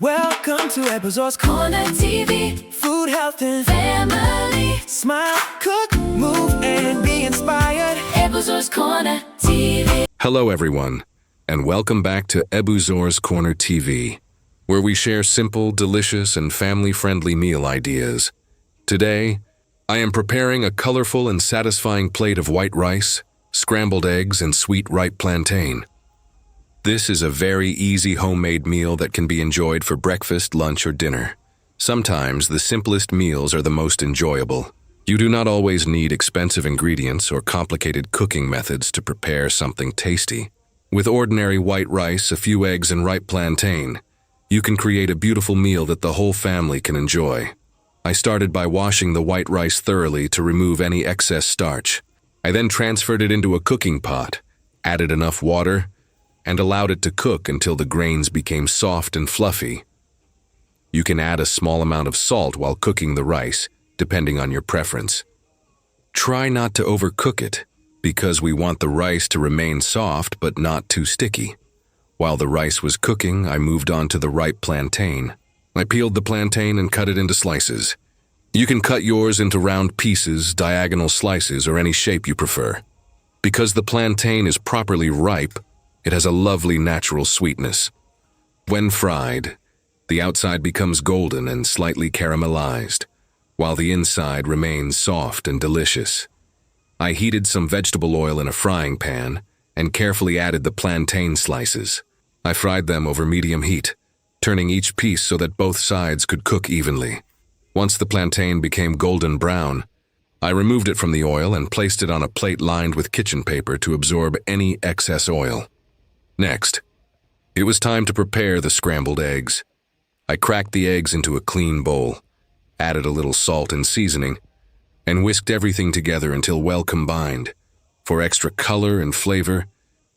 Welcome to Ebuzor's Corner TV. Food, health, and family. Smile, cook, move, and be inspired. Ebuzor's Corner TV. Hello everyone, and welcome back to Ebuzor's Corner TV, where we share simple, delicious, and family-friendly meal ideas. Today, I am preparing a colorful and satisfying plate of white rice, scrambled eggs, and sweet ripe plantain. This is a very easy homemade meal that can be enjoyed for breakfast, lunch, or dinner. Sometimes the simplest meals are the most enjoyable. You do not always need expensive ingredients or complicated cooking methods to prepare something tasty. With ordinary white rice, a few eggs, and ripe plantain, you can create a beautiful meal that the whole family can enjoy. I started by washing the white rice thoroughly to remove any excess starch. I then transferred it into a cooking pot, added enough water, and allowed it to cook until the grains became soft and fluffy. You can add a small amount of salt while cooking the rice, depending on your preference. Try not to overcook it, because we want the rice to remain soft but not too sticky. While the rice was cooking, I moved on to the ripe plantain. I peeled the plantain and cut it into slices. You can cut yours into round pieces, diagonal slices, or any shape you prefer. Because the plantain is properly ripe, it has a lovely natural sweetness. When fried, the outside becomes golden and slightly caramelized, while the inside remains soft and delicious. I heated some vegetable oil in a frying pan and carefully added the plantain slices. I fried them over medium heat, turning each piece so that both sides could cook evenly. Once the plantain became golden brown, I removed it from the oil and placed it on a plate lined with kitchen paper to absorb any excess oil. Next, it was time to prepare the scrambled eggs. I cracked the eggs into a clean bowl, added a little salt and seasoning, and whisked everything together until well combined. For extra color and flavor,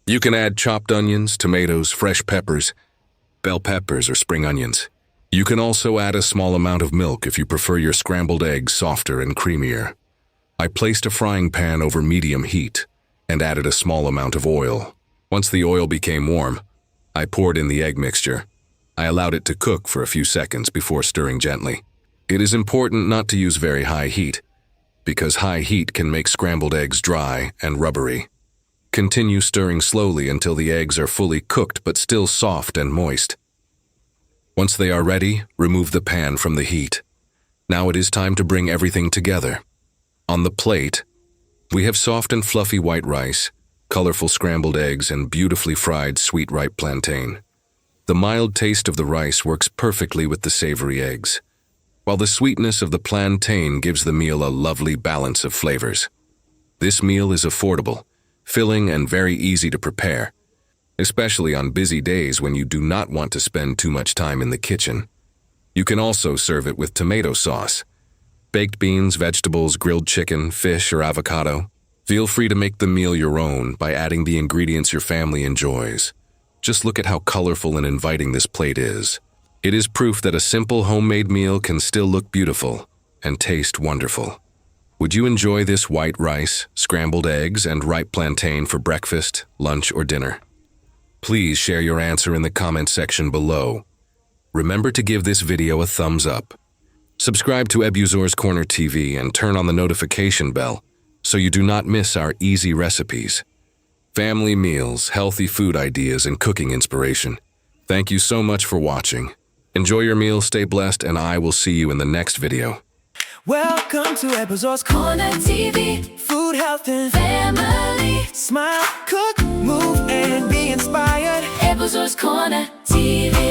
you can add chopped onions, tomatoes, fresh peppers, bell peppers, or spring onions. You can also add a small amount of milk if you prefer your scrambled eggs softer and creamier. I placed a frying pan over medium heat and added a small amount of oil. Once the oil became warm, I poured in the egg mixture. I allowed it to cook for a few seconds before stirring gently. It is important not to use very high heat, because high heat can make scrambled eggs dry and rubbery. Continue stirring slowly until the eggs are fully cooked but still soft and moist. Once they are ready, remove the pan from the heat. Now it is time to bring everything together. On the plate, we have soft and fluffy white rice, colorful scrambled eggs, and beautifully fried sweet ripe plantain. The mild taste of the rice works perfectly with the savory eggs, while the sweetness of the plantain gives the meal a lovely balance of flavors. This meal is affordable, filling, and very easy to prepare, especially on busy days when you do not want to spend too much time in the kitchen. You can also serve it with tomato sauce, baked beans, vegetables, grilled chicken, fish, or avocado. Feel free to make the meal your own by adding the ingredients your family enjoys. Just look at how colorful and inviting this plate is. It is proof that a simple homemade meal can still look beautiful and taste wonderful. Would you enjoy this white rice, scrambled eggs, and ripe plantain for breakfast, lunch, or dinner? Please share your answer in the comment section below. Remember to give this video a thumbs up. Subscribe to Ebuzor's Corner TV and turn on the notification bell so you do not miss our easy recipes. Family meals, healthy food ideas, and cooking inspiration. Thank you so much for watching. Enjoy your meal, stay blessed, and I will see you in the next video. Welcome to Ebuzor's Corner TV. Food, health, and family. Smile, cook, move, and be inspired. Ebuzor's Corner.